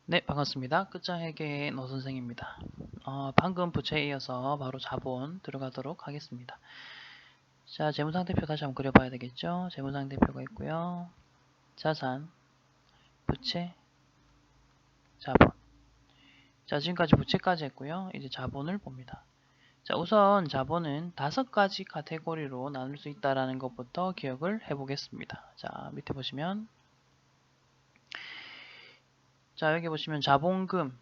네, 반갑습니다. 끝장회계의 노선생입니다. 방금 부채에 이어서 바로 자본 들어가도록 하겠습니다. 자, 재무상태표 다시 한번 그려봐야 되겠죠? 재무상태표가 있고요. 자산, 부채, 자본. 자, 지금까지 부채까지 했고요. 이제 자본을 봅니다. 자, 우선 자본은 5가지 카테고리로 나눌 수 있다는 것부터 기억을 해보겠습니다. 자, 밑에 보시면 자, 여기 보시면 자본금,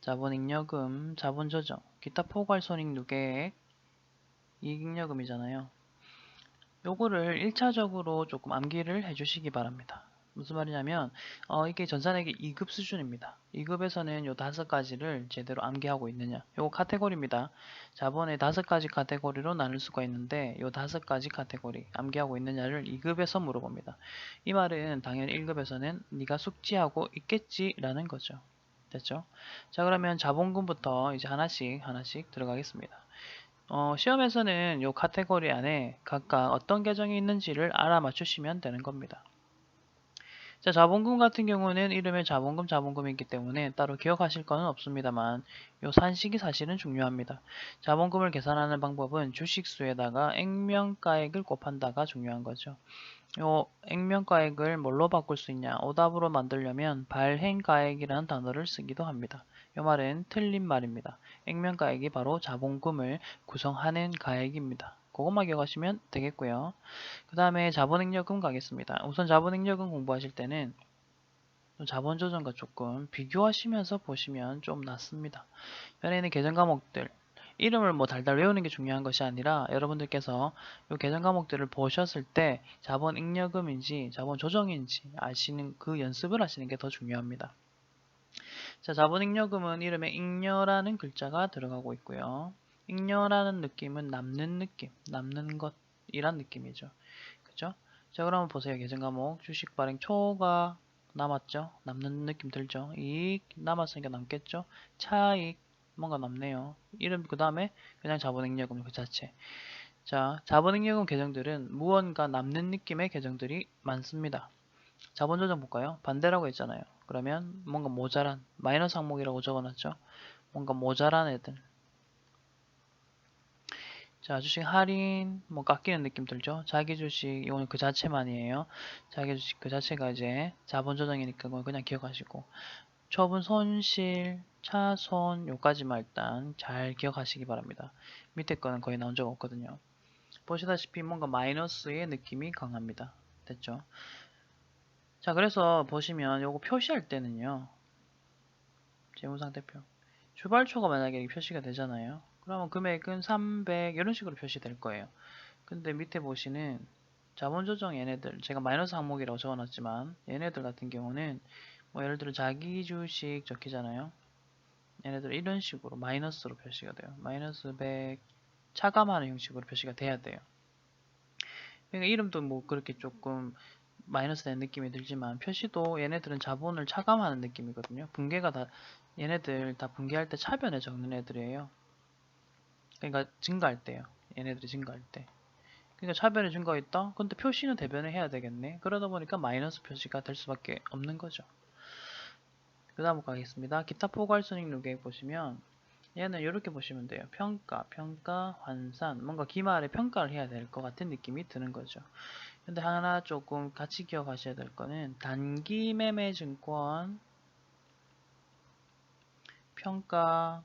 자본잉여금, 자본조정, 기타 포괄손익 누계액, 이익잉여금이잖아요. 요거를 1차적으로 조금 암기를 해주시기 바랍니다. 무슨 말이냐면 이게 전산회계 2급 수준입니다. 2급에서는 요 5가지를 제대로 암기하고 있느냐, 요거 카테고리입니다. 자본의 5가지 카테고리로 나눌 수가 있는데 요 5가지 카테고리 암기하고 있느냐를 2급에서 물어봅니다. 이 말은 당연히 1급에서는 네가 숙지하고 있겠지 라는 거죠. 됐죠? 자, 그러면 자본금부터 이제 하나씩 들어가겠습니다. 시험에서는 이 카테고리 안에 각각 어떤 계정이 있는지를 알아맞추시면 되는 겁니다. 자, 자본금 같은 경우는 이름에 자본금이기 때문에 따로 기억하실 거는 없습니다만 이 산식이 사실은 중요합니다. 자본금을 계산하는 방법은 주식수에다가 액면가액을 곱한다가 중요한 거죠. 요 액면가액을 뭘로 바꿀 수 있냐? 오답으로 만들려면 발행가액이라는 단어를 쓰기도 합니다. 이 말은 틀린 말입니다. 액면가액이 바로 자본금을 구성하는 가액입니다. 그것만 기억하시면 되겠고요. 그 다음에 자본잉여금 가겠습니다. 우선 자본잉여금 공부하실 때는 자본조정과 조금 비교하시면서 보시면 좀 낫습니다. 편에 있는 계정 과목들, 이름을 뭐 달달 외우는 게 중요한 것이 아니라 여러분들께서 이 계정 과목들을 보셨을 때 자본잉여금인지 자본조정인지 아시는 그 연습을 하시는 게 더 중요합니다. 자, 자본잉여금은 이름에 잉여라는 글자가 들어가고 있고요. 잉여라는 느낌은 남는 느낌, 남는 것이란 느낌이죠. 그죠? 자, 그러면 보세요. 계정 과목 주식 발행 초과 남았죠? 남는 느낌 들죠? 이익 남았으니까 남겠죠? 차익 뭔가 남네요. 이름 그 다음에 그냥 자본잉여금 그 자체. 자, 자본잉여금 계정들은 무언가 남는 느낌의 계정들이 많습니다. 자본조정 볼까요? 반대라고 했잖아요. 그러면 뭔가 모자란 마이너스 항목이라고 적어놨죠? 뭔가 모자란 애들. 자, 주식 할인, 뭐 깎이는 느낌 들죠? 자기 주식, 이거는 그 자체만이에요. 자기 주식 그 자체가 이제 자본 조정이니까 그건 그냥 기억하시고. 처분 손실, 차손, 요까지만 일단 잘 기억하시기 바랍니다. 밑에 거는 거의 나온 적 없거든요. 보시다시피 뭔가 마이너스의 느낌이 강합니다. 됐죠? 자, 그래서 보시면 요거 표시할 때는요. 재무상태표. 주발초가 만약에 표시가 되잖아요. 그러면 금액은 300 이런 식으로 표시될 거예요. 근데 밑에 보시는 자본조정 얘네들 제가 마이너스 항목이라고 적어놨지만 얘네들 같은 경우는 뭐 예를 들어 자기 주식 적히잖아요. 얘네들 이런 식으로 마이너스로 표시가 돼요. 마이너스 100 차감하는 형식으로 표시가 돼야 돼요. 그러니까 이름도 뭐 그렇게 조금 마이너스 된 느낌이 들지만 표시도 얘네들은 자본을 차감하는 느낌이거든요. 분계가 다 얘네들 다 분계할 때 차변에 적는 애들이에요. 그러니까 증가할 때요. 얘네들이 증가할 때. 그러니까 차변이 증가했다? 근데 표시는 대변을 해야 되겠네. 그러다 보니까 마이너스 표시가 될 수밖에 없는 거죠. 그 다음 가겠습니다. 기타 포괄손익 누계획 보시면 얘는 이렇게 보시면 돼요. 평가, 환산, 뭔가 기말에 평가를 해야 될 것 같은 느낌이 드는 거죠. 근데 하나 조금 같이 기억하셔야 될 거는 단기 매매 증권 평가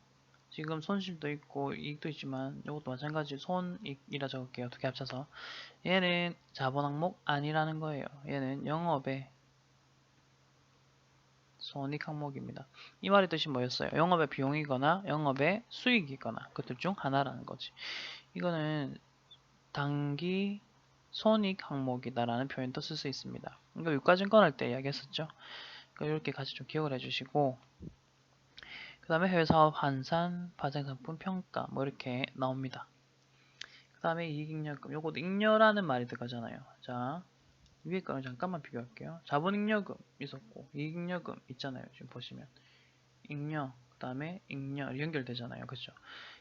지금 손실도 있고 이익도 있지만 이것도 마찬가지 손익이라 적을게요. 어떻게 합쳐서 얘는 자본 항목 아니라는 거예요. 얘는 영업의 손익 항목입니다. 이 말의 뜻이 뭐였어요? 영업의 비용이거나 영업의 수익이거나 그들 중 하나라는 거지. 이거는 단기 손익 항목이다라는 표현도 쓸 수 있습니다. 이거 유가증권 할 때 이야기했었죠. 그러니까 이렇게 같이 좀 기억을 해주시고 그 다음에 해외 사업 환산, 파생상품 평가 뭐 이렇게 나옵니다. 그 다음에 이익잉여금 요것도 잉여라는 말이 들어가잖아요. 자 위에 거는 잠깐만 비교할게요. 자본잉여금 있었고 이익잉여금 있잖아요. 지금 보시면 잉여 그 다음에 잉여 연결되잖아요. 그죠?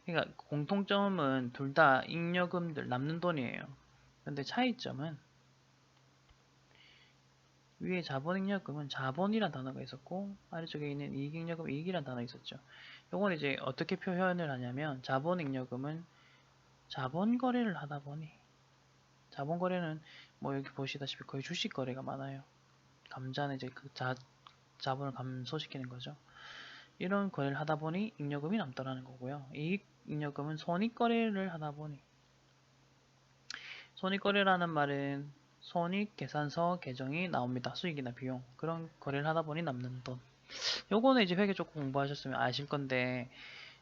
그러니까 공통점은 둘 다 잉여금들 남는 돈이에요. 근데 차이점은 위에 자본잉여금은 자본이란 단어가 있었고 아래쪽에 있는 이익잉여금 이익이란 단어가 있었죠. 요건 이제 어떻게 표현을 하냐면 자본잉여금은 자본 거래를 하다 보니 자본 거래는 뭐 여기 보시다시피 거의 주식 거래가 많아요. 감자는 이제 그 자본을 감소시키는 거죠. 이런 거래를 하다 보니 잉여금이 남더라는 거고요. 이익 잉여금은 손익 거래를 하다 보니 손익 거래라는 말은 손익 계산서 계정이 나옵니다. 수익이나 비용 그런 거래를 하다 보니 남는 돈. 요거는 이제 회계 조금 공부하셨으면 아실 건데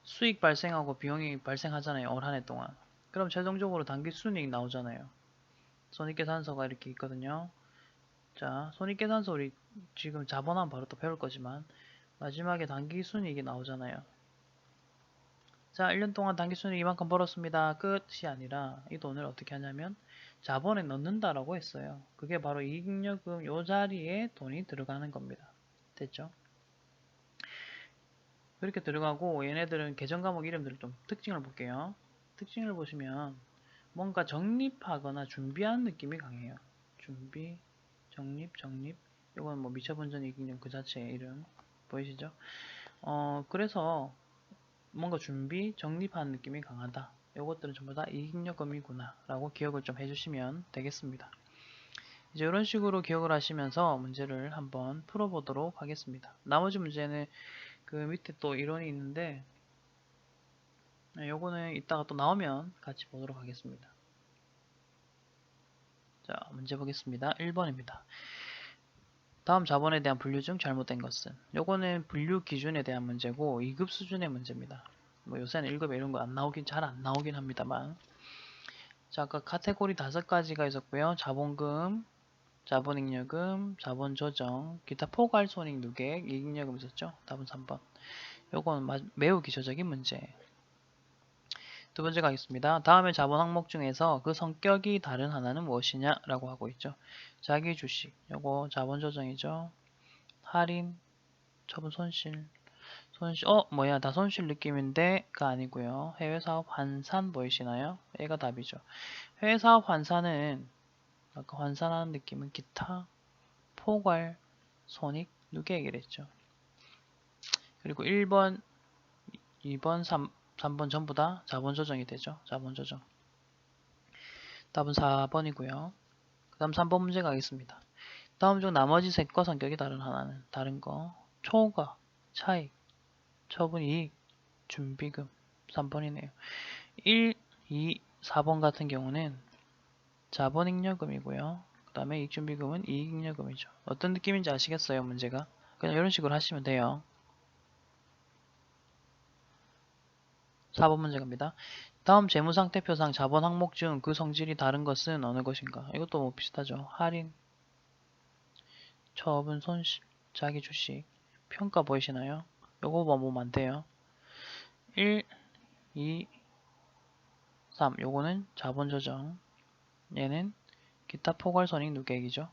수익 발생하고 비용이 발생하잖아요. 올 한 해 동안. 그럼 최종적으로 단기 순이익 나오잖아요. 손익계산서가 이렇게 있거든요. 자, 손익계산서 우리 지금 자본하면 바로 또 배울 거지만 마지막에 단기 순이익이 나오잖아요. 자, 1년 동안 단기 순이익 이만큼 벌었습니다. 끝이 아니라 이 돈을 어떻게 하냐면 자본에 넣는다라고 했어요. 그게 바로 이익잉여금 요 자리에 돈이 들어가는 겁니다. 됐죠? 그렇게 들어가고 얘네들은 계정 과목 이름들을 좀 특징을 볼게요. 특징을 보시면 뭔가 정립하거나 준비한 느낌이 강해요. 준비, 정립. 이건 뭐 미처분 전 이익잉여금 그 자체의 이름 보이시죠? 그래서 뭔가 준비, 정립한 느낌이 강하다. 이것들은 전부 다 이익잉여금이구나 라고 기억을 좀 해주시면 되겠습니다. 이제 이런 식으로 기억을 하시면서 문제를 한번 풀어보도록 하겠습니다. 나머지 문제는 그 밑에 또 이론이 있는데 요거는 이따가 또 나오면 같이 보도록 하겠습니다. 자, 문제 보겠습니다. 1번입니다. 다음 자본에 대한 분류 중 잘못된 것은? 요거는 분류 기준에 대한 문제고 2급 수준의 문제입니다. 뭐 요새는 1급에 이런 거 잘 안 나오긴 합니다만. 자, 아까 카테고리 5가지가 있었고요. 자본금, 자본잉여금, 자본조정, 기타 포괄 손익 누계, 이익잉여금 있었죠? 답은 3번. 요건 매우 기초적인 문제예요. 두 번째 가겠습니다. 다음의 자본 항목 중에서 그 성격이 다른 하나는 무엇이냐? 라고 하고 있죠. 자기 주식, 요거 자본 조정이죠. 할인, 처분 손실, 뭐야, 다 손실 느낌인데가 아니고요. 해외 사업 환산 보이시나요? 얘가 답이죠. 해외 사업 환산은 아까 환산하는 느낌은 기타, 포괄, 손익, 누계 얘기를 했죠. 그리고 1번, 2번, 3번 전부 다 자본 조정이 되죠. 자본 조정. 답은 4번이고요. 그 다음 3번 문제 가겠습니다. 다음 중 나머지 셋과 성격이 다른 하나는 다른 거 초과, 차익, 처분 이익, 준비금 3번이네요. 1, 2, 4번 같은 경우는 자본잉여금이고요. 그 다음에 이익준비금은 이익잉여금이죠. 어떤 느낌인지 아시겠어요? 문제가? 그냥 이런 식으로 하시면 돼요. 4번 문제 갑니다. 다음 재무상태표상 자본 항목 중 그 성질이 다른 것은 어느 것인가? 이것도 뭐 비슷하죠. 할인, 처분 손실, 자기 주식, 평가 보이시나요? 요거 보면 안 돼요. 1, 2, 3 요거는 자본 조정, 얘는 기타 포괄 손익 누계액이죠.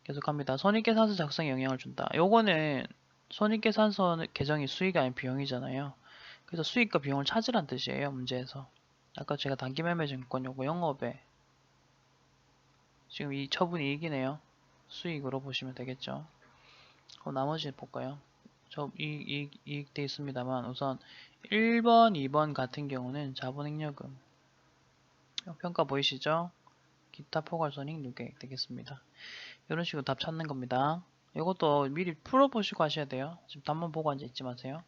계속합니다. 손익계산서 작성에 영향을 준다. 요거는 손익계산서 계정이 수익이 아닌 비용이잖아요. 그래서 수익과 비용을 찾으란 뜻이에요. 문제에서. 아까 제가 단기매매증권 요거 영업에 지금 이 처분 이익이네요. 수익으로 보시면 되겠죠. 그럼 나머지 볼까요? 이익 돼 있습니다만 우선 1번, 2번 같은 경우는 자본잉여금 평가 보이시죠? 기타 포괄손익 누계 되겠습니다. 이런 식으로 답 찾는 겁니다. 이것도 미리 풀어보시고 하셔야 돼요. 지금 답만 보고 앉아 있지 마세요.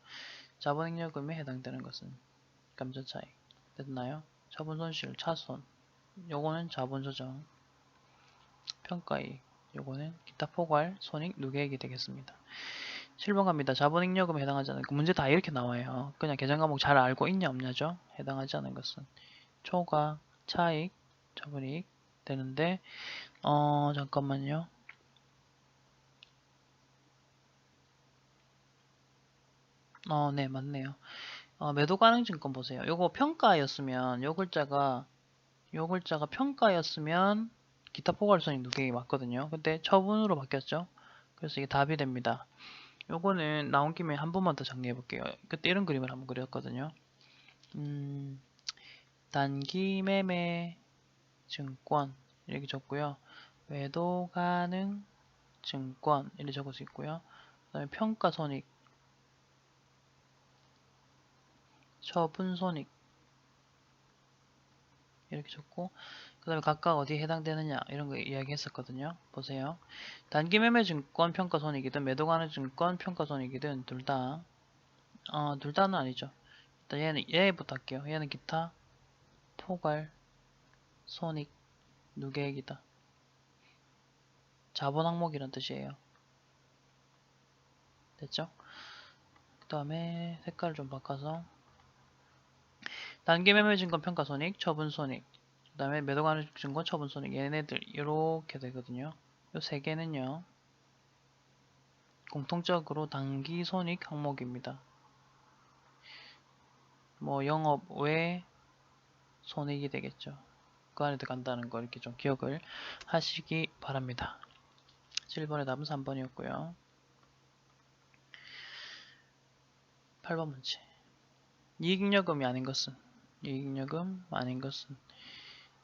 자본잉여금에 해당되는 것은 감자차익 됐나요? 처분손실, 차손 요거는 자본조정, 평가이익 요거는 기타 포괄, 손익, 누계액이 되겠습니다. 7번 갑니다. 자본잉여금에 해당하지 않은 그 문제 다 이렇게 나와요. 그냥 계정 과목 잘 알고 있냐 없냐죠. 해당하지 않은 것은 초과, 차익, 처분이익 되는데 잠깐만요. 네, 맞네요. 매도 가능 증권 보세요. 요거 평가였으면 요 글자가 평가였으면 기타 포괄손익 누계액이 맞거든요. 근데 처분으로 바뀌었죠. 그래서 이게 답이 됩니다. 요거는 나온 김에 한 번만 더 정리해 볼게요. 그때 이런 그림을 한번 그렸거든요. 단기 매매 증권 이렇게 적고요. 매도 가능 증권 이렇게 적을 수 있고요. 그 다음에 평가손익, 처분손익 이렇게 적고, 그 다음에 각각 어디에 해당되느냐 이런 거 이야기했었거든요. 보세요. 단기매매증권 평가손익이든 매도가능증권 평가손익이든 둘 다는 아니죠. 일단 얘부터 할게요. 얘는 기타, 포괄, 손익, 누계액이다. 자본 항목이란 뜻이에요. 됐죠? 그 다음에 색깔을 좀 바꿔서 단기매매증권 평가손익, 처분손익, 그 다음에 매도가능증권 처분손익, 얘네들 이렇게 되거든요. 이 세 개는요 공통적으로 단기손익 항목입니다. 뭐 영업 외 손익이 되겠죠. 그 안에 들어간다는 거 이렇게 좀 기억을 하시기 바랍니다. 7번의 답은 3번이었고요. 8번 문제. 이익잉여금이 아닌 것은, 이익잉여금 아닌 것은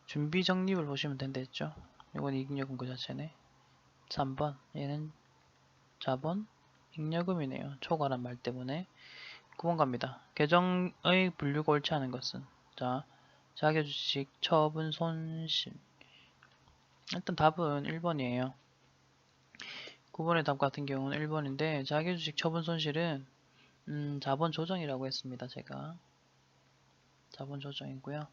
준비적립을 보시면 된댔죠. 이건 이익잉여금 그 자체네. 3번 얘는 자본 잉여금이네요. 초과란 말 때문에. 9번 갑니다. 계정의 분류가 옳지 않은 것은, 자, 자기주식 처분 손실. 일단 답은 1번이에요. 9번의 답 같은 경우는 1번인데 자기주식 처분 손실은 자본 조정이라고 했습니다. 제가 자본 조정이고요.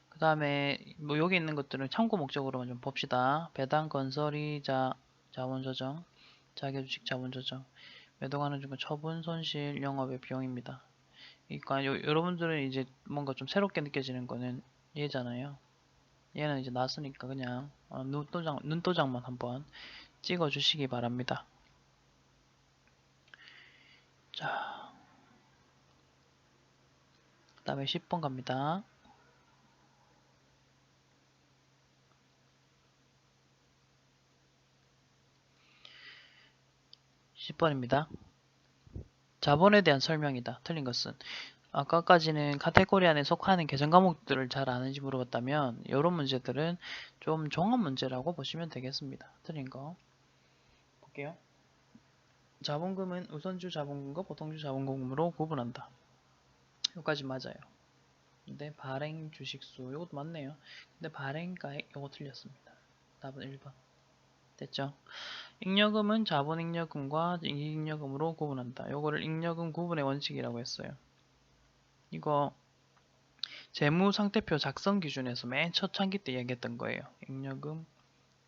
그 다음에 뭐 여기 있는 것들은 참고 목적으로만 좀 봅시다. 배당 건설이자 자본 조정, 자기주식 자본 조정, 매도가능증권 처분 손실 영업의 비용입니다. 그러니까 여러분들은 이제 뭔가 좀 새롭게 느껴지는 거는 얘잖아요. 얘는 이제 나왔으니까 그냥 눈도장만 한번 찍어 주시기 바랍니다. 자, 그 다음에 10번 갑니다. 10번입니다. 자본에 대한 설명이다. 틀린 것은, 아까까지는 카테고리 안에 속하는 계정 과목들을 잘 아는지 물어봤다면 이런 문제들은 좀 종합 문제라고 보시면 되겠습니다. 틀린 거 볼게요. 자본금은 우선주 자본금과 보통주 자본금으로 구분한다. 여기까지 맞아요. 근데 발행 주식수 이것도 맞네요. 근데 발행가액 이거 틀렸습니다. 답은 1번. 됐죠? 잉여금은 자본잉여금과 이익잉여금으로 구분한다. 요거를 잉여금 구분의 원칙이라고 했어요. 이거 재무상태표 작성 기준에서 맨 첫 창기 때 얘기했던 거예요. 잉여금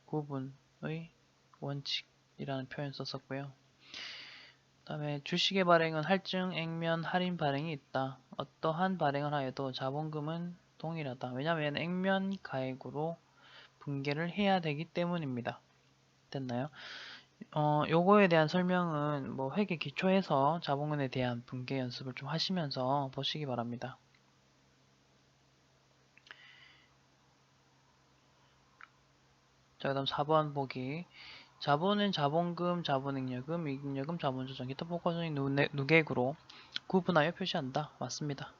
구분의 원칙이라는 표현 썼었고요. 그 다음에 주식의 발행은 할증, 액면, 할인 발행이 있다. 어떠한 발행을 하여도 자본금은 동일하다. 왜냐하면 액면 가액으로 분계를 해야 되기 때문입니다. 됐나요? 요거에 대한 설명은 뭐 회계 기초에서 자본금에 대한 분계 연습을 좀 하시면서 보시기 바랍니다. 자, 그 다음 4번 보기. 자본은 자본금, 자본잉여금, 이익잉여금, 자본조정, 기타 포괄적인 누계액으로 구분하여 표시한다. 맞습니다.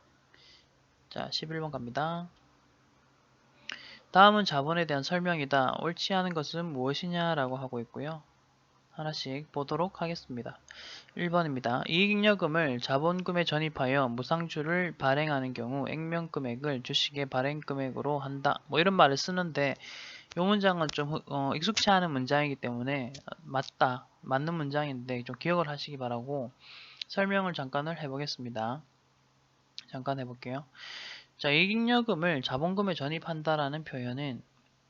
자, 11번 갑니다. 다음은 자본에 대한 설명이다. 옳지 않은 것은 무엇이냐라고 하고 있고요. 하나씩 보도록 하겠습니다. 1번입니다. 이익잉여금을 자본금에 전입하여 무상주를 발행하는 경우 액면금액을 주식의 발행금액으로 한다. 뭐 이런 말을 쓰는데 이 문장은 좀 익숙치 않은 문장이기 때문에 맞는 문장인데 좀 기억을 하시기 바라고 설명을 잠깐을 해보겠습니다. 잠깐 해볼게요. 자, 이익잉여금을 자본금에 전입한다라는 표현은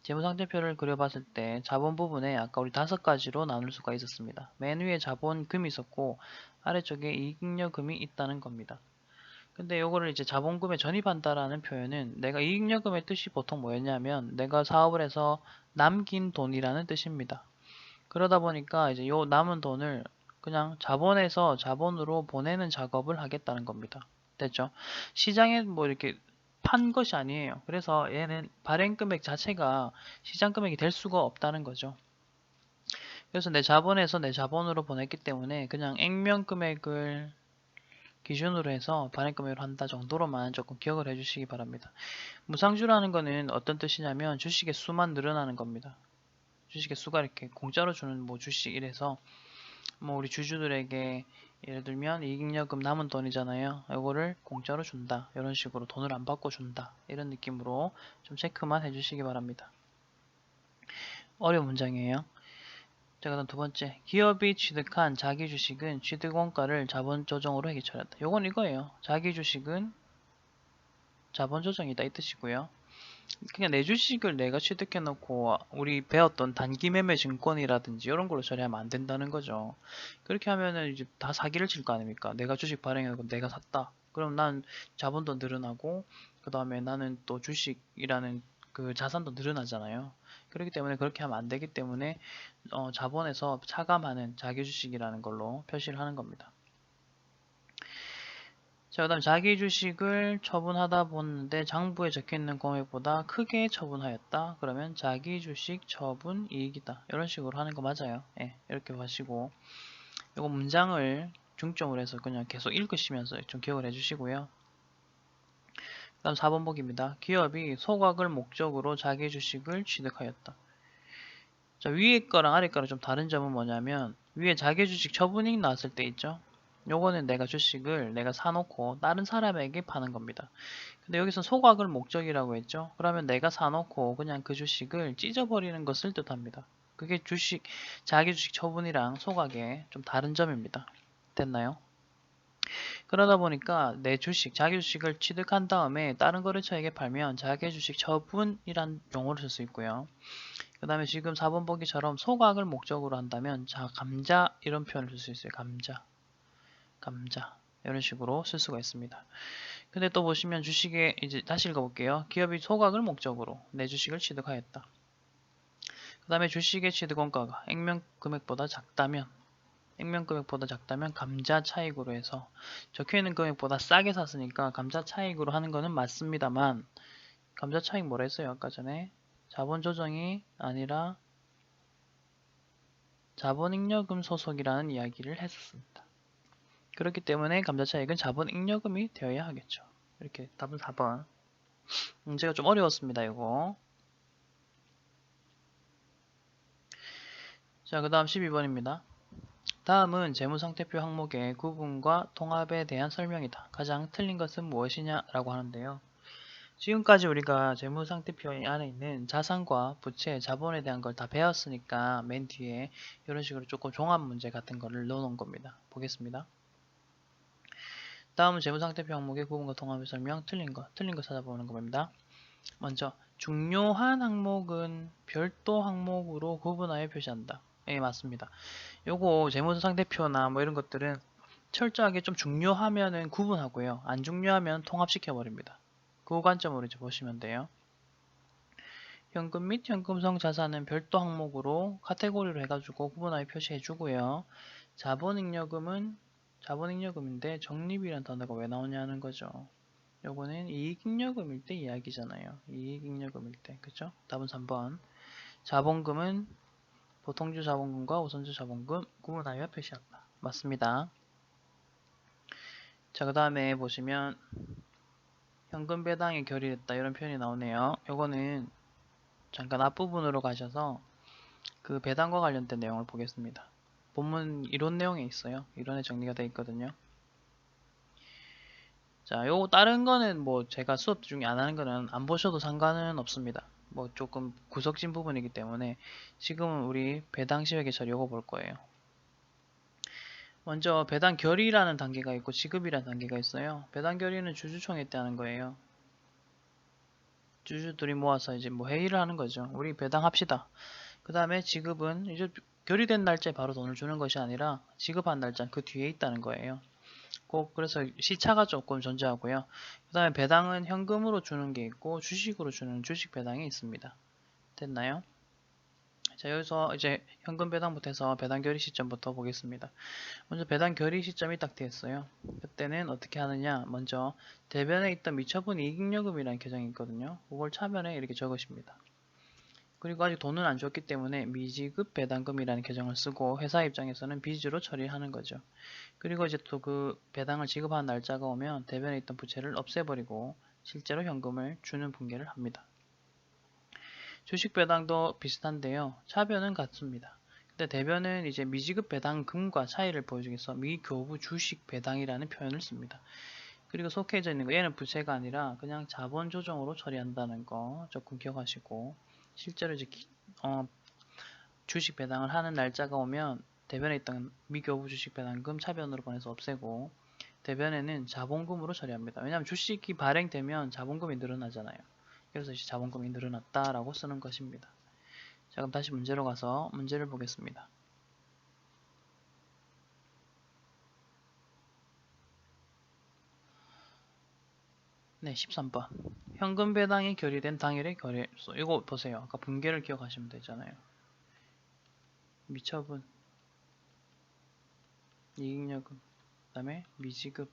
재무상태표를 그려봤을 때 자본 부분에 아까 우리 5가지로 나눌 수가 있었습니다. 맨 위에 자본금이 있었고 아래쪽에 이익잉여금이 있다는 겁니다. 근데 요거를 이제 자본금에 전입한다라는 표현은 내가 이익잉여금의 뜻이 보통 뭐였냐면 내가 사업을 해서 남긴 돈이라는 뜻입니다. 그러다 보니까 이제 요 남은 돈을 그냥 자본에서 자본으로 보내는 작업을 하겠다는 겁니다. 됐죠? 시장에 뭐 이렇게 판 것이 아니에요. 그래서 얘는 발행 금액 자체가 시장 금액이 될 수가 없다는 거죠. 그래서 내 자본에서 내 자본으로 보냈기 때문에 그냥 액면 금액을 기준으로 해서 발행 금액을 한다 정도로만 조금 기억을 해주시기 바랍니다. 무상주라는 거는 어떤 뜻이냐면 주식의 수만 늘어나는 겁니다. 주식의 수가 이렇게 공짜로 주는 뭐 주식 이래서 뭐 우리 주주들에게 예를 들면 이익잉여금 남은 돈이잖아요. 이거를 공짜로 준다. 이런 식으로 돈을 안 받고 준다. 이런 느낌으로 좀 체크만 해주시기 바랍니다. 어려운 문장이에요. 자, 그다음 두 번째. 기업이 취득한 자기 주식은 취득 원가를 자본 조정으로 회계 처리한다. 요건 이거예요. 자기 주식은 자본 조정이다 이 뜻이고요. 그냥 내 주식을 내가 취득해 놓고 우리 배웠던 단기 매매 증권이라든지 이런 걸로 처리하면 안 된다는 거죠. 그렇게 하면은 이제 다 사기를 칠 거 아닙니까? 내가 주식 발행하고 내가 샀다. 그럼 난 자본도 늘어나고 그 다음에 나는 또 주식이라는 그 자산도 늘어나잖아요. 그렇기 때문에 그렇게 하면 안 되기 때문에 자본에서 차감하는 자기 주식이라는 걸로 표시를 하는 겁니다. 자, 그 다음 자기 주식을 처분하다 보는데 장부에 적혀있는 금액보다 크게 처분하였다. 그러면 자기 주식 처분 이익이다. 이런 식으로 하는 거 맞아요. 예, 이렇게 하시고 이거 문장을 중점으로 해서 그냥 계속 읽으시면서 좀 기억을 해주시고요. 그 다음 4번 보기입니다. 기업이 소각을 목적으로 자기 주식을 취득하였다. 자, 위에 거랑 아래 거랑 좀 다른 점은 뭐냐면 위에 자기 주식 처분이익 나왔을 때 있죠. 요거는 내가 주식을 내가 사놓고 다른 사람에게 파는 겁니다. 근데 여기서 소각을 목적이라고 했죠. 그러면 내가 사놓고 그냥 그 주식을 찢어버리는 것을 뜻합니다. 그게 주식, 자기 주식 처분이랑 소각의 좀 다른 점입니다. 됐나요? 그러다 보니까 내 주식, 자기 주식을 취득한 다음에 다른 거래처에게 팔면 자기 주식 처분이란 용어를 쓸 수 있고요. 그 다음에 지금 4번 보기처럼 소각을 목적으로 한다면 자, 감자 이런 표현을 쓸 수 있어요. 감자 이런 식으로 쓸 수가 있습니다. 근데 또 보시면 주식에 이제 다시 읽어볼게요. 기업이 소각을 목적으로 내 주식을 취득하였다. 그 다음에 주식의 취득원가가 액면 금액보다 작다면 감자 차익으로 해서 적혀있는 금액보다 싸게 샀으니까 감자 차익으로 하는 거는 맞습니다만 감자 차익 뭐라 했어요? 아까 전에 자본 조정이 아니라 자본잉여금 소속이라는 이야기를 했었습니다. 그렇기 때문에 감자 차익은 자본잉여금이 되어야 하겠죠. 이렇게 답은 4번. 문제가 좀 어려웠습니다. 이거. 자, 그 다음 12번입니다. 다음은 재무상태표 항목의 구분과 통합에 대한 설명이다. 가장 틀린 것은 무엇이냐? 라고 하는데요. 지금까지 우리가 재무상태표 안에 있는 자산과 부채, 자본에 대한 걸 다 배웠으니까 맨 뒤에 이런 식으로 조금 종합 문제 같은 거를 넣어놓은 겁니다. 보겠습니다. 다음은 재무상태표 항목의 구분과 통합의 설명, 틀린 거 찾아보는 겁니다. 먼저 중요한 항목은 별도 항목으로 구분하여 표시한다. 예, 맞습니다. 요거 재무상태표나 뭐 이런 것들은 철저하게 좀 중요하면은 구분하고요. 안 중요하면 통합시켜 버립니다. 그 관점으로 이제 보시면 돼요. 현금 및 현금성 자산은 별도 항목으로 카테고리로 해가지고 구분하여 표시해 주고요. 자본잉여금인데 적립이란 단어가 왜 나오냐는 거죠. 요거는 이익잉여금일 때 이야기잖아요. 이익잉여금일 때, 그쵸? 답은 3번. 자본금은 보통주 자본금과 우선주 자본금 구분하여 표시한다. 맞습니다. 자, 그 다음에 보시면 현금 배당이 결의됐다 이런 표현이 나오네요. 요거는 잠깐 앞부분으로 가셔서 그 배당과 관련된 내용을 보겠습니다. 본문 이론 내용에 있어요. 이론에 정리가 되어 있거든요. 자, 요 다른 거는 뭐 제가 수업 중에 안 하는 거는 안 보셔도 상관은 없습니다. 뭐 조금 구석진 부분이기 때문에 지금은 우리 배당 시획의 처리 요거 볼 거예요. 먼저 배당 결의라는 단계가 있고 지급이라는 단계가 있어요. 배당 결의는 주주총회 때 하는 거예요. 주주들이 모아서 이제 뭐 회의를 하는 거죠. 우리 배당합시다. 그 다음에 지급은 이제 결의된 날짜에 바로 돈을 주는 것이 아니라 지급한 날짜 그 뒤에 있다는 거예요. 꼭 그래서 시차가 조금 존재하고요. 그 다음에 배당은 현금으로 주는 게 있고 주식으로 주는 주식 배당이 있습니다. 됐나요? 자, 여기서 이제 현금 배당부터 해서 배당 결의 시점부터 보겠습니다. 먼저 배당 결의 시점이 딱 되었어요. 그때는 어떻게 하느냐? 먼저 대변에 있던 미처분 이익잉여금이라는 계정이 있거든요. 그걸 차변에 이렇게 적으십니다. 그리고 아직 돈은 안 줬기 때문에 미지급 배당금이라는 계정을 쓰고 회사 입장에서는 빚으로 처리하는 거죠. 그리고 이제 또 그 배당을 지급하는 날짜가 오면 대변에 있던 부채를 없애버리고 실제로 현금을 주는 분계를 합니다. 주식 배당도 비슷한데요. 차변은 같습니다. 근데 대변은 이제 미지급 배당금과 차이를 보여주기 위해서 미교부 주식 배당이라는 표현을 씁니다. 그리고 속해져 있는 거 얘는 부채가 아니라 그냥 자본 조정으로 처리한다는 거 조금 기억하시고, 실제로 이제 주식 배당을 하는 날짜가 오면 대변에 있던 미교부 주식 배당금 차변으로 보내서 없애고, 대변에는 자본금으로 처리합니다. 왜냐하면 주식이 발행되면 자본금이 늘어나잖아요. 그래서 이제 자본금이 늘어났다라고 쓰는 것입니다. 자, 그럼 다시 문제로 가서 문제를 보겠습니다. 네, 13번. 현금 배당이 결의된 당일의 거래소. 이거 보세요. 아까 분계를 기억하시면 되잖아요. 미처분, 이익여금, 그 다음에 미지급,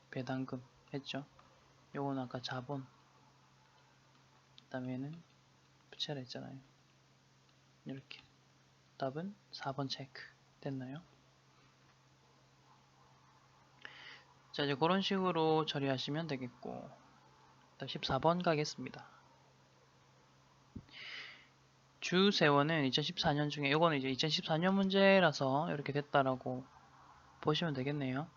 배당금 했죠. 요거는 아까 자본, 그 다음에는 부채라 했잖아요. 이렇게. 답은 4번 체크. 됐나요? 자, 이제 그런 식으로 처리하시면 되겠고, 14번 가겠습니다. 주세원은 2014년 중에, 요거는 이제 2014년 문제라서 이렇게 됐다라고 보시면 되겠네요.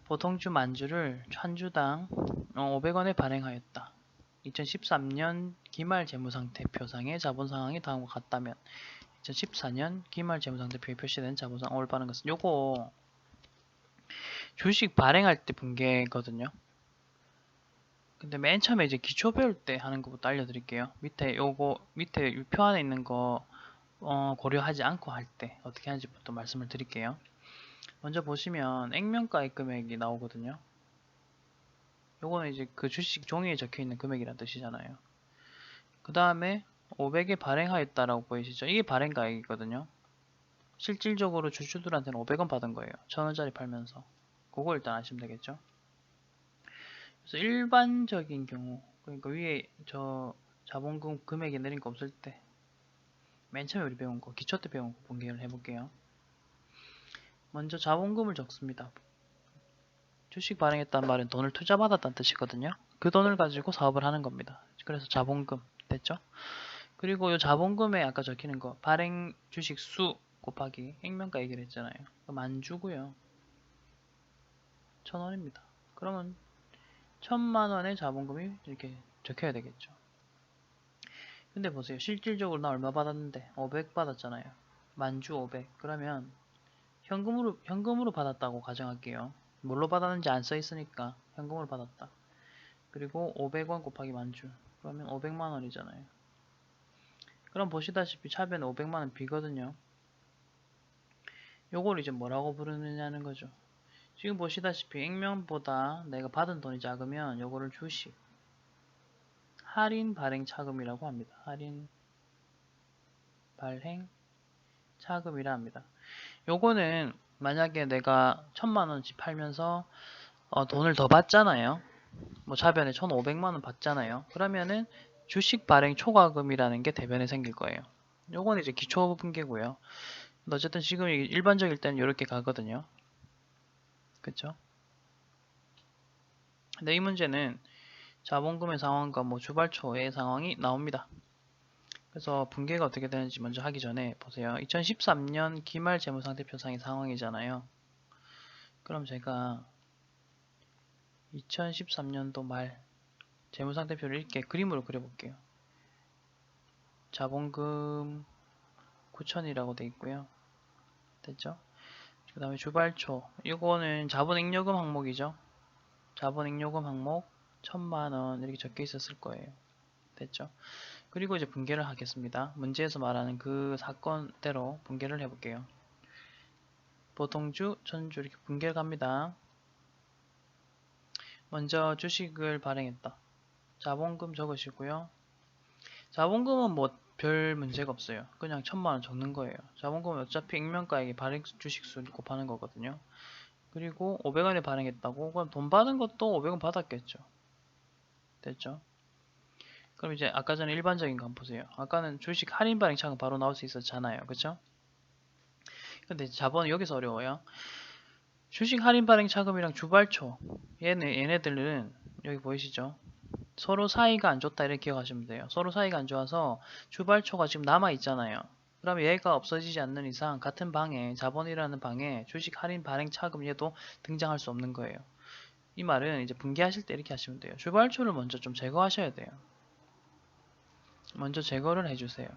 보통주 만주를 한 주당 500원에 발행하였다. 2013년 기말 재무상태표상의 자본상황이 다음과 같다면 2014년 기말 재무상태표에 표시된 자본상황 올바른 것은, 요거 주식 발행할 때 분계거든요. 근데 맨 처음에 이제 기초 배울 때 하는 것부터 알려드릴게요. 밑에 표 안에 있는 거 고려하지 않고 할 때 어떻게 하는지부터 말씀을 드릴게요. 먼저 보시면 액면가액 금액이 나오거든요. 요거는 이제 그 주식 종이에 적혀있는 금액이란 뜻이잖아요. 그 다음에 500에 발행하였다라고 보이시죠? 이게 발행가액이거든요. 실질적으로 주주들한테는 500원 받은 거예요. 1000원짜리 팔면서. 그거 일단 아시면 되겠죠? 그래서 일반적인 경우, 그러니까 위에 저 자본금 금액이 내린 거 없을 때, 맨 처음에 우리 배운 거, 기초 때 배운 거 분개를 해볼게요. 먼저 자본금을 적습니다. 주식 발행했다는 말은 돈을 투자받았다는 뜻이거든요. 그 돈을 가지고 사업을 하는 겁니다. 그래서 자본금 됐죠? 그리고 이 자본금에 아까 적히는 거 발행 주식 수 곱하기 액면가 얘기를 했잖아요. 만주고요. 1000원입니다. 그러면 1000만원의 자본금이 이렇게 적혀야 되겠죠. 근데 보세요. 실질적으로 나 얼마 받았는데 500 받았잖아요. 만주 500. 그러면 현금으로 받았다고 가정할게요. 뭘로 받았는지 안 써있으니까 현금으로 받았다. 그리고 500원 곱하기 만주. 그러면 500만원이잖아요. 그럼 보시다시피 차변 500만원 비거든요. 요걸 이제 뭐라고 부르느냐는 거죠. 지금 보시다시피 액면보다 내가 받은 돈이 작으면 요거를 주식 할인 발행 차금이라고 합니다. 할인 발행 차금이라 합니다. 요거는 만약에 내가 1000만원씩 팔면서 돈을 더 받잖아요. 뭐 차변에 1500만원 받잖아요. 그러면은 주식 발행 초과금이라는 게 대변에 생길 거예요. 요건 이제 기초 분계고요. 어쨌든 지금 일반적일 때는 이렇게 가거든요. 그쵸? 근데 이 문제는 자본금의 상황과 뭐 주발초의 상황이 나옵니다. 그래서 분계가 어떻게 되는지 먼저 하기 전에 보세요. 2013년 기말 재무상태표상의 상황이잖아요. 그럼 제가 2013년도 말 재무상태표를 이렇게 그림으로 그려볼게요. 자본금 9천이라고 되어 있고요. 됐죠? 그 다음에 주발초, 이거는 자본잉여금 항목이죠. 자본잉여금 항목 1000만원 이렇게 적혀 있었을 거예요. 됐죠? 그리고 이제 분계를 하겠습니다. 문제에서 말하는 그 사건대로 분계를 해볼게요. 보통주, 전주 이렇게 분계를 갑니다. 먼저 주식을 발행했다. 자본금 적으시고요. 자본금은 뭐 별 문제가 없어요. 그냥 1000만원 적는 거예요. 자본금은 어차피 액면가액이 발행 주식수 곱하는 거거든요. 그리고 500원에 발행했다고? 그럼 돈 받은 것도 500원 받았겠죠. 됐죠? 그럼 이제 아까 전에 일반적인 거 한번 보세요. 아까는 주식 할인 발행 차금 바로 나올 수 있었잖아요. 그쵸? 근데 자본은 여기서 어려워요. 주식 할인 발행 차금이랑 주발초 얘네들은 여기 보이시죠? 서로 사이가 안 좋다 이렇게 기억하시면 돼요. 서로 사이가 안 좋아서 주발초가 지금 남아 있잖아요. 그럼 얘가 없어지지 않는 이상 같은 방에 자본이라는 방에 주식 할인 발행 차금 얘도 등장할 수 없는 거예요. 이 말은 이제 분개하실 때 이렇게 하시면 돼요. 주발초를 먼저 좀 제거하셔야 돼요. 먼저 제거를 해주세요.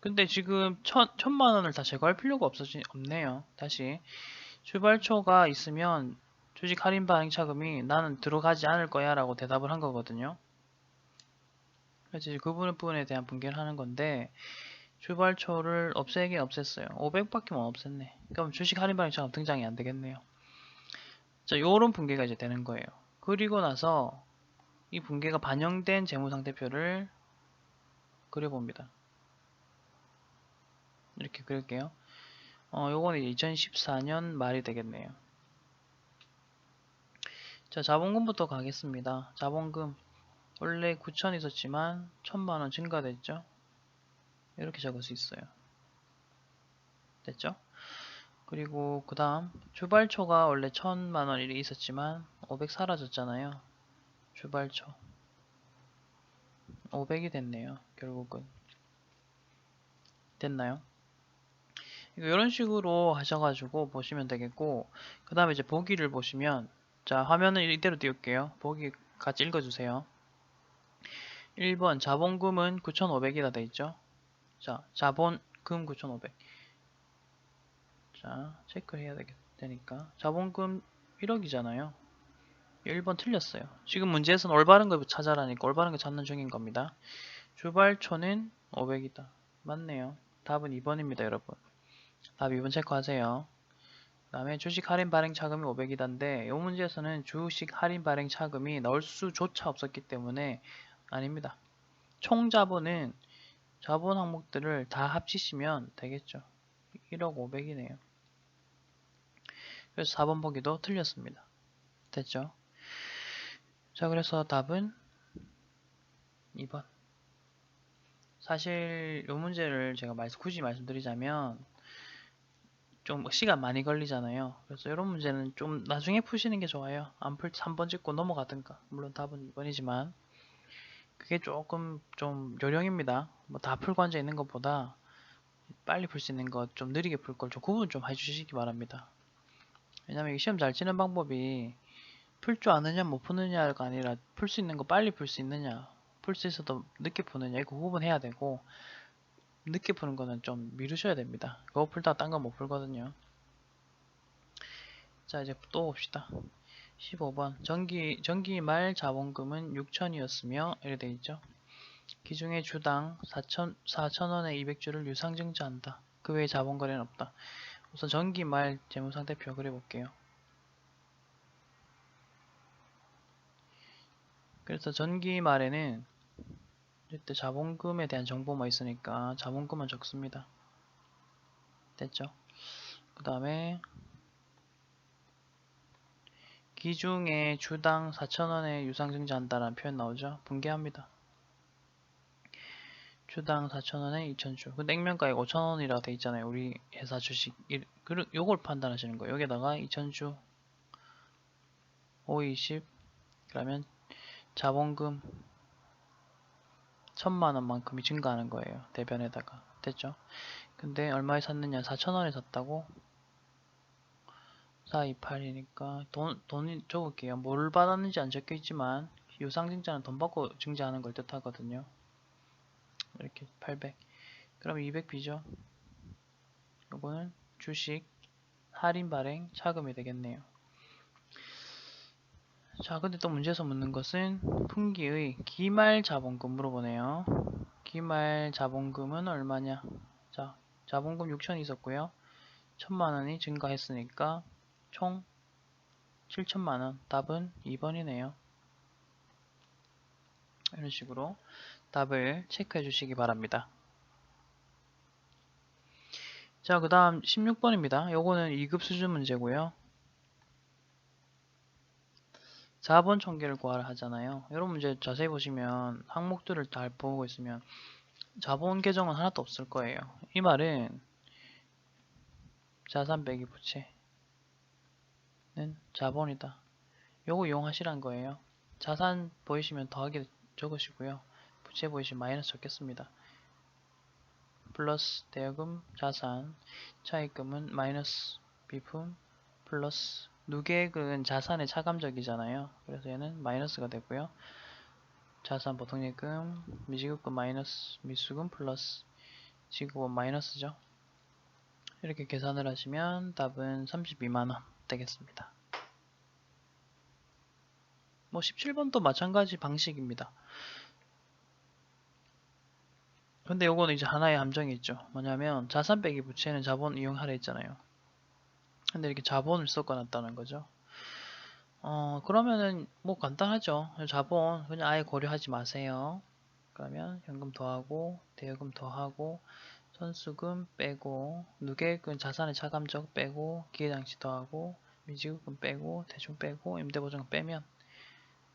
근데 지금 천만 원을 다 제거할 필요가 없네요. 다시 주발초가 있으면 주식 할인 발행 차금이 나는 들어가지 않을 거야 라고 대답을 한 거거든요. 그래서 이제 그 부분에 대한 분개를 하는 건데 주발초를 없애긴 없앴어요. 500밖에 못 없앴네. 그럼 주식 할인 발행 차금 등장이 안 되겠네요. 자, 요런 분개가 이제 되는 거예요. 그리고 나서 이 분개가 반영된 재무상태표를 그려봅니다. 이렇게 그릴게요. 요거는 2014년 말이 되겠네요. 자, 자본금부터 가겠습니다. 자본금 원래 9천 있었지만 1000만원 증가됐죠. 이렇게 적을 수 있어요. 됐죠? 그리고 그 다음 주발초가 원래 1000만원 일이 있었지만 500 사라졌잖아요. 주발초 500이 됐네요. 결국은 됐나요? 이런 식으로 하셔가지고 보시면 되겠고, 그 다음에 이제 보기를 보시면, 자, 화면을 이대로 띄울게요. 보기 같이 읽어주세요. 1번 자본금은 9,500이라 돼 있죠. 자, 자본금 9,500. 자, 체크를 해야 되니까. 자본금 1억이잖아요. 1번 틀렸어요. 지금 문제에서는 올바른 걸 찾아라니까 올바른 걸 찾는 중인 겁니다. 주발초는 500이다. 맞네요. 답은 2번입니다, 여러분. 답 2번 체크하세요. 그 다음에 주식 할인 발행 차금이 500이단데 이 문제에서는 주식 할인 발행 차금이 넣을 수조차 없었기 때문에 아닙니다. 총 자본은 자본 항목들을 다 합치시면 되겠죠. 1억 500이네요. 그래서 4번 보기도 틀렸습니다. 됐죠? 자, 그래서 답은 2번. 사실 이 문제를 제가 굳이 말씀드리자면 좀 시간 많이 걸리잖아요. 그래서 이런 문제는 좀 나중에 푸시는 게 좋아요. 안 풀 3번 찍고 넘어가든가. 물론 답은 2번이지만 그게 조금 좀 요령입니다. 뭐 다 풀고 앉아 있는 것보다 빨리 풀 수 있는 것 좀 느리게 풀 걸 좀 구분 좀 해주시기 바랍니다. 왜냐면 시험 잘 치는 방법이 풀 줄 아느냐 못 푸느냐가 아니라 풀 수 있는 거 빨리 풀 수 있느냐 풀 수 있어도 늦게 푸느냐 이거 구분해야 되고 늦게 푸는 거는 좀 미루셔야 됩니다. 그거 풀다가 딴 거 못 풀거든요. 자, 이제 또 봅시다. 15번 전기 말 자본금은 6천이었으며 이래 돼 있죠. 기중에 주당 4,000원의 200주를 유상증자한다. 그 외에 자본거래는 없다. 우선 전기 말 재무상태표 그려볼게요. 그래서 전기 말에는 이때 자본금에 대한 정보만 있으니까 자본금만 적습니다. 됐죠? 그 다음에 기중에 주당 4,000원의 유상증자한다라는 표현 나오죠? 분개합니다. 주당 4,000원에 2,000주. 그 냉면가액 5,000원이라고 돼 있잖아요. 우리 회사 주식. 요걸 판단하시는 거예요. 여기다가 2,000주 5, 20 그러면 자본금 1,000만원만큼이 증가하는 거예요. 대변에다가. 됐죠? 근데 얼마에 샀느냐? 4,000원에 샀다고? 428이니까 돈이 적을게요. 뭘 받았는지 안 적혀 있지만 유상증자는 돈 받고 증자하는 걸 뜻하거든요. 이렇게 800. 그럼 200B죠. 요거는 주식 할인 발행 차금이 되겠네요. 자, 근데 또 문제에서 묻는 것은 분기의 기말 자본금 물어보네요. 기말 자본금은 얼마냐? 자, 자본금 6천이 있었고요. 1,000만원이 증가했으니까 총 7천만원. 답은 2번이네요. 이런 식으로 답을 체크해 주시기 바랍니다. 자, 그 다음 16번입니다. 요거는 2급 수준 문제고요. 자본 총계를 구하라 하잖아요. 이런 문제 자세히 보시면 항목들을 잘 보고 있으면 자본 계정은 하나도 없을 거예요. 이 말은 자산 빼기 부채는 자본이다. 요거 이용하시란 거예요. 자산 보이시면 더하기 적으시고요. 부채 보이시면 마이너스 적겠습니다. 플러스 대여금 자산 차입금은 마이너스 비품 플러스 누계액은 자산의 차감적이잖아요. 그래서 얘는 마이너스가 되고요. 자산 보통예금 미지급금 마이너스 미수금 플러스 지급은 마이너스죠. 이렇게 계산을 하시면 답은 32만원 되겠습니다. 뭐 17번도 마찬가지 방식입니다. 근데 요거는 이제 하나의 함정이 있죠. 뭐냐면 자산 빼기 부채는 자본 이용하라 했잖아요. 근데 이렇게 자본을 섞어놨다는 거죠. 그러면은 뭐 간단하죠. 자본 그냥 아예 고려하지 마세요. 그러면 현금 더하고 대여금 더하고 선수금 빼고 누계액은 자산의 차감적 빼고 기회장치 더하고 미지급금 빼고 대충 빼고 임대보증금 빼면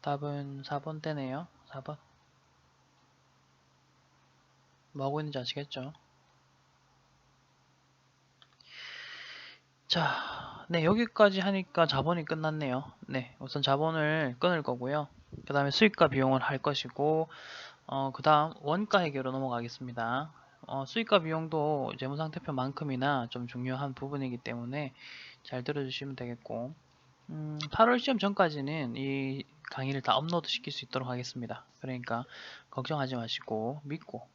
답은 4번 되네요. 4번. 뭐 하고 있는지 아시겠죠? 자, 네, 여기까지 하니까 자본이 끝났네요. 네, 우선 자본을 끊을 거고요. 그 다음에 수익과 비용을 할 것이고, 그 다음 원가 해결로 넘어가겠습니다. 수익과 비용도 재무상태표만큼이나 좀 중요한 부분이기 때문에 잘 들어주시면 되겠고, 8월 시험 전까지는 이 강의를 다 업로드 시킬 수 있도록 하겠습니다. 그러니까 걱정하지 마시고 믿고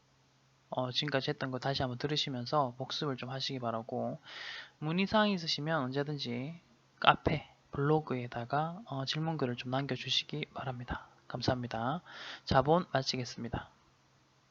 지금까지 했던 거 다시 한번 들으시면서 복습을 좀 하시기 바라고, 문의사항 있으시면 언제든지 카페, 블로그에다가 질문글을 좀 남겨주시기 바랍니다. 감사합니다. 자본 마치겠습니다.